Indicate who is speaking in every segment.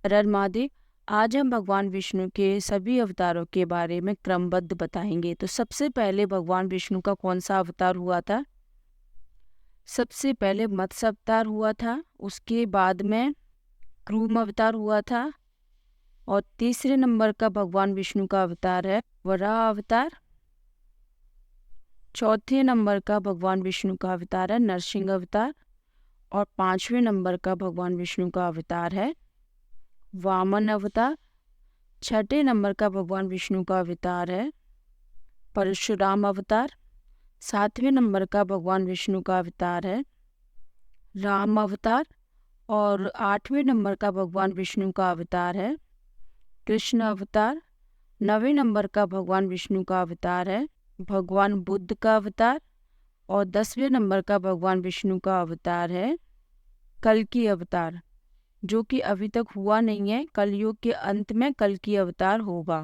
Speaker 1: हर हर महादेव। आज हम भगवान विष्णु के सभी अवतारों के बारे में क्रमबद्ध बताएंगे। तो सबसे पहले भगवान विष्णु का कौन सा अवतार हुआ था? सबसे पहले मत्स्य अवतार हुआ था, उसके बाद में क्रूम अवतार हुआ था, और तीसरे नंबर का भगवान विष्णु का अवतार है वराह अवतार। चौथे नंबर का भगवान विष्णु का अवतार है नरसिंह अवतार, और पांचवें नंबर का भगवान विष्णु का अवतार है वामन अवतार। छठे नंबर का भगवान विष्णु का अवतार है परशुराम अवतार। सातवें नंबर का भगवान विष्णु का अवतार है राम अवतार, और आठवें नंबर का भगवान विष्णु का अवतार है कृष्ण अवतार। नवें नंबर का भगवान विष्णु का अवतार है भगवान बुद्ध का अवतार, और 10वें नंबर का भगवान विष्णु का अवतार है कल्कि अवतार, जो कि अभी तक हुआ नहीं है। कलयुग के अंत में कल्कि अवतार होगा।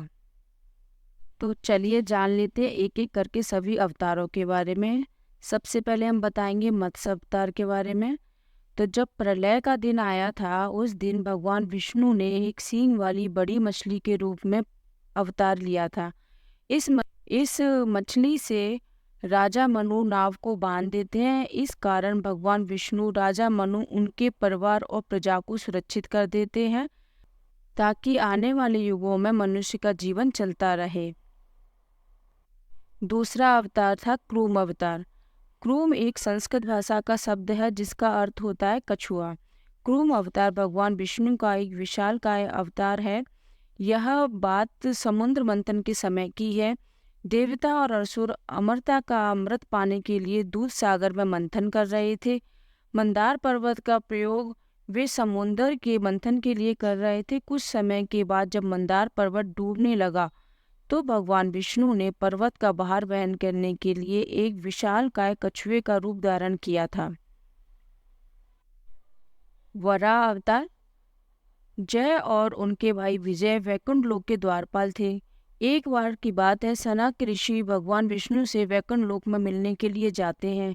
Speaker 1: तो चलिए जान लेते हैं एक एक करके सभी अवतारों के बारे में। सबसे पहले हम बताएंगे मत्स्य अवतार के बारे में। तो जब प्रलय का दिन आया था, उस दिन भगवान विष्णु ने एक सींग वाली बड़ी मछली के रूप में अवतार लिया था। इस मछली से राजा मनु नाव को बांध देते हैं। इस कारण भगवान विष्णु राजा मनु उनके परिवार और प्रजा को सुरक्षित कर देते हैं, ताकि आने वाले युगों में मनुष्य का जीवन चलता रहे। दूसरा अवतार था क्रूम अवतार। क्रूम एक संस्कृत भाषा का शब्द है जिसका अर्थ होता है कछुआ। क्रूम अवतार भगवान विष्णु का एक विशालकाय अवतार है। यह बात समुद्र मंथन के समय की है। देवता और असुर अमरता का अमृत पाने के लिए दूध सागर में मंथन कर रहे थे। मंदार पर्वत का प्रयोग वे समुद्र के मंथन के लिए कर रहे थे। कुछ समय के बाद जब मंदार पर्वत डूबने लगा, तो भगवान विष्णु ने पर्वत का भार वहन करने के लिए एक विशालकाय कछुए का रूप धारण किया था। वराह अवतार। जय और उनके भाई विजय वैकुंठ लोक के द्वारपाल थे। एक बार की बात है, सनक ऋषि भगवान विष्णु से वैकुंठ लोक में मिलने के लिए जाते हैं,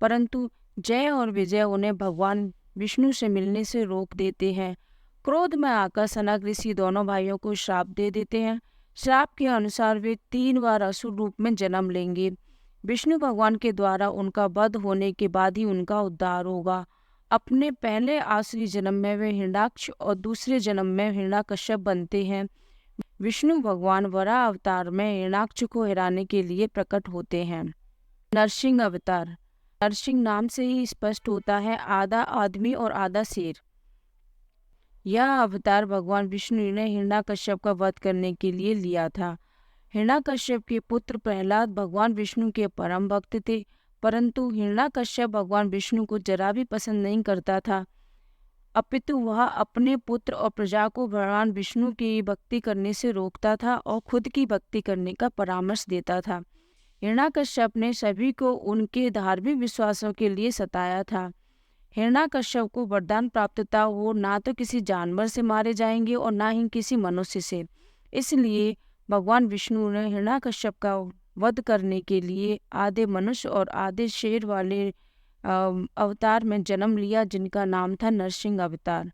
Speaker 1: परंतु जय और विजय उन्हें भगवान विष्णु से मिलने से रोक देते हैं। क्रोध में आकर सनक ऋषि दोनों भाइयों को श्राप दे देते हैं। श्राप के अनुसार वे 3 बार असुर रूप में जन्म लेंगे। विष्णु भगवान के द्वारा उनका वध होने के बाद ही उनका उद्धार होगा। अपने पहले आसुरी जन्म में वे हिरण्याक्ष और दूसरे जन्म में हिरण्यकश्यप बनते हैं। विष्णु भगवान वराह अवतार में हिरण्याक्ष को हराने के लिए प्रकट होते हैं। नरसिंह अवतार। नरसिंह नाम से ही स्पष्ट होता है आधा आदमी और आधा शेर। यह अवतार भगवान विष्णु ने हिरण्यकश्यप का वध करने के लिए लिया था। हिरण्यकश्यप के पुत्र प्रहलाद भगवान विष्णु के परम भक्त थे, परंतु हिरण्यकश्यप भगवान विष्णु को जरा भी पसंद नहीं करता था, अपितु वह अपने पुत्र और प्रजा को भगवान विष्णु की भक्ति करने से रोकता था और खुद की भक्ति करने का परामर्श देता था। हिरण्यकश्यप ने सभी को उनके धार्मिक विश्वासों के लिए सताया था। हिरण्यकश्यप को वरदान प्राप्त था, वो ना तो किसी जानवर से मारे जाएंगे और ना ही किसी मनुष्य से। इसलिए भगवान विष्णु ने हिरण्यकश्यप का वध करने के लिए आधे मनुष्य और आधे शेर वाले अवतार में जन्म लिया, जिनका नाम था नरसिंह अवतार।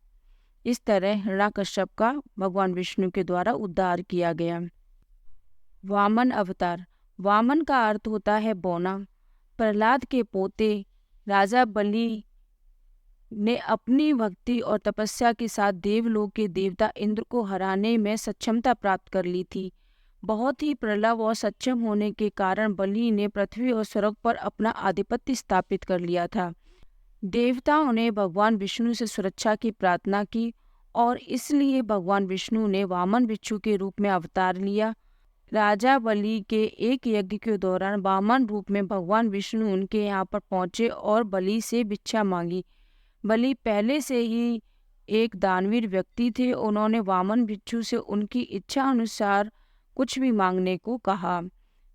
Speaker 1: इस तरह हिरण्यकश्यप का भगवान विष्णु के द्वारा उद्धार किया गया। वामन अवतार। वामन का अर्थ होता है बौना। प्रहलाद के पोते राजा बलि ने अपनी भक्ति और तपस्या के साथ देवलोक के देवता इंद्र को हराने में सक्षमता प्राप्त कर ली थी। बहुत ही प्रबल और सक्षम होने के कारण बलि ने पृथ्वी और स्वर्ग पर अपना आधिपत्य स्थापित कर लिया था। देवताओं ने भगवान विष्णु से सुरक्षा की प्रार्थना की और इसलिए भगवान विष्णु ने वामन बिच्छू के रूप में अवतार लिया। राजा बलि के एक यज्ञ के दौरान वामन रूप में भगवान विष्णु उनके यहाँ पर पहुंचे और बलि से भिक्षा मांगी। बलि पहले से ही एक दानवीर व्यक्ति थे। उन्होंने वामन बिच्छू से उनकी इच्छा अनुसार कुछ भी मांगने को कहा।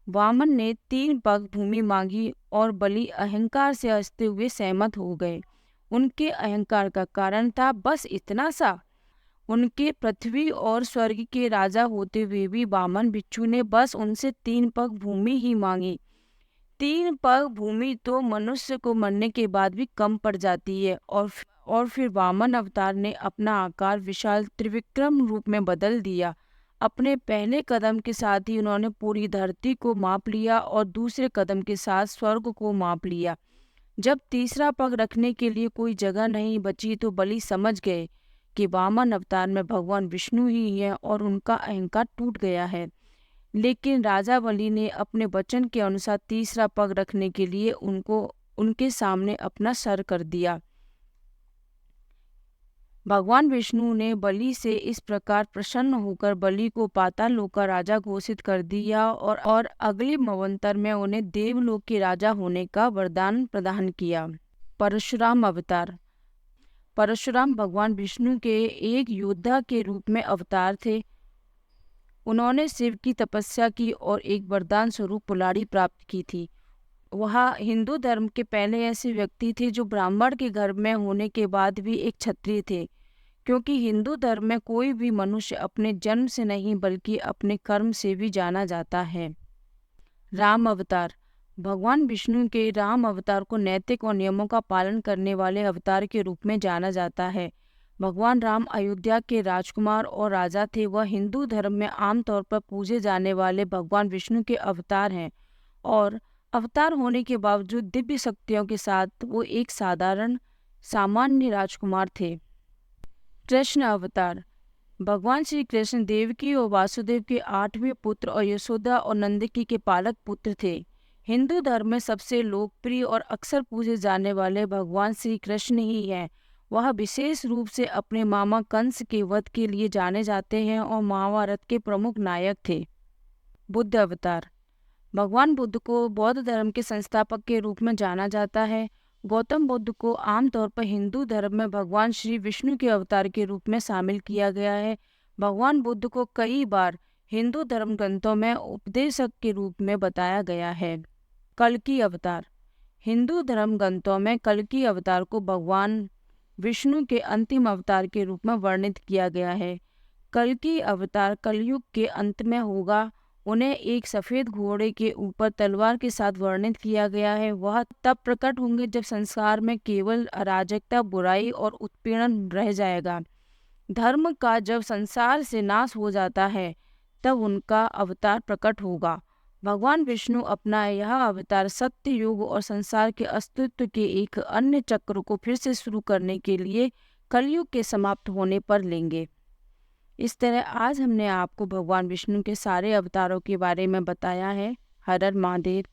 Speaker 1: वामन ने 3 पग भूमि मांगी और बलि अहंकार से हंसते हुए सहमत हो गए। उनके अहंकार का कारण था बस इतना सा। उनके पृथ्वी और स्वर्ग के राजा होते हुए भी वामन बिच्छू ने बस उनसे 3 पग भूमि ही मांगी। 3 पग भूमि तो मनुष्य को मरने के बाद भी कम पड़ जाती है, और फिर वामन अवतार ने अपना आकार विशाल त्रिविक्रम रूप में बदल दिया। अपने पहले कदम के साथ ही उन्होंने पूरी धरती को माप लिया और दूसरे कदम के साथ स्वर्ग को माप लिया। जब तीसरा पग रखने के लिए कोई जगह नहीं बची तो बलि समझ गए कि वामन अवतार में भगवान विष्णु ही है और उनका अहंकार टूट गया है। लेकिन राजा बलि ने अपने वचन के अनुसार तीसरा पग रखने के लिए उनके सामने अपना सर कर दिया। भगवान विष्णु ने बलि से इस प्रकार प्रसन्न होकर बलि को पाताल लोक का राजा घोषित कर दिया और अगले मवंतर में उन्हें देवलोक के राजा होने का वरदान प्रदान किया। परशुराम अवतार। परशुराम भगवान विष्णु के एक योद्धा के रूप में अवतार थे। उन्होंने शिव की तपस्या की और एक वरदान स्वरूप कुल्हाड़ी प्राप्त की थी। वह हिंदू धर्म के पहले ऐसे व्यक्ति थे जो ब्राह्मण के घर में होने के बाद भी एक क्षत्रिय थे, क्योंकि हिंदू धर्म में कोई भी मनुष्य अपने जन्म से नहीं बल्कि अपने कर्म से भी जाना जाता है। राम अवतार। भगवान विष्णु के राम अवतार को नैतिक और नियमों का पालन करने वाले अवतार के रूप में जाना जाता है। भगवान राम अयोध्या के राजकुमार और राजा थे। वह हिंदू धर्म में आमतौर पर पूजे जाने वाले भगवान विष्णु के अवतार हैं और अवतार होने के बावजूद दिव्य शक्तियों के साथ वो एक सामान्य राजकुमार थे। कृष्ण अवतार। भगवान श्री कृष्ण देवकी और वासुदेव के 8वें पुत्र और यशोदा और नंदकी के पालक पुत्र थे। हिंदू धर्म में सबसे लोकप्रिय और अक्सर पूजे जाने वाले भगवान श्री कृष्ण ही हैं। वह विशेष रूप से अपने मामा कंस के वध के लिए जाने जाते हैं और महाभारत के प्रमुख नायक थे। बुद्ध अवतार। भगवान बुद्ध को बौद्ध धर्म के संस्थापक के रूप में जाना जाता है। गौतम बुद्ध को आमतौर पर हिंदू धर्म में भगवान श्री विष्णु के अवतार के रूप में शामिल किया गया है। भगवान बुद्ध को कई बार हिंदू धर्म ग्रंथों में उपदेशक के रूप में बताया गया है। कल्कि अवतार। हिंदू धर्म ग्रंथों में कल्कि अवतार को भगवान विष्णु के अंतिम अवतार के रूप में वर्णित किया गया है। कल्कि अवतार कलयुग के अंत में होगा। उन्हें एक सफ़ेद घोड़े के ऊपर तलवार के साथ वर्णित किया गया है। वह तब प्रकट होंगे जब संसार में केवल अराजकता, बुराई और उत्पीड़न रह जाएगा। धर्म का जब संसार से नाश हो जाता है तब उनका अवतार प्रकट होगा। भगवान विष्णु अपना यह अवतार सत्य युग और संसार के अस्तित्व के एक अन्य चक्र को फिर से शुरू करने के लिए कलयुग के समाप्त होने पर लेंगे। इस तरह आज हमने आपको भगवान विष्णु के सारे अवतारों के बारे में बताया है। हर हर महादेव।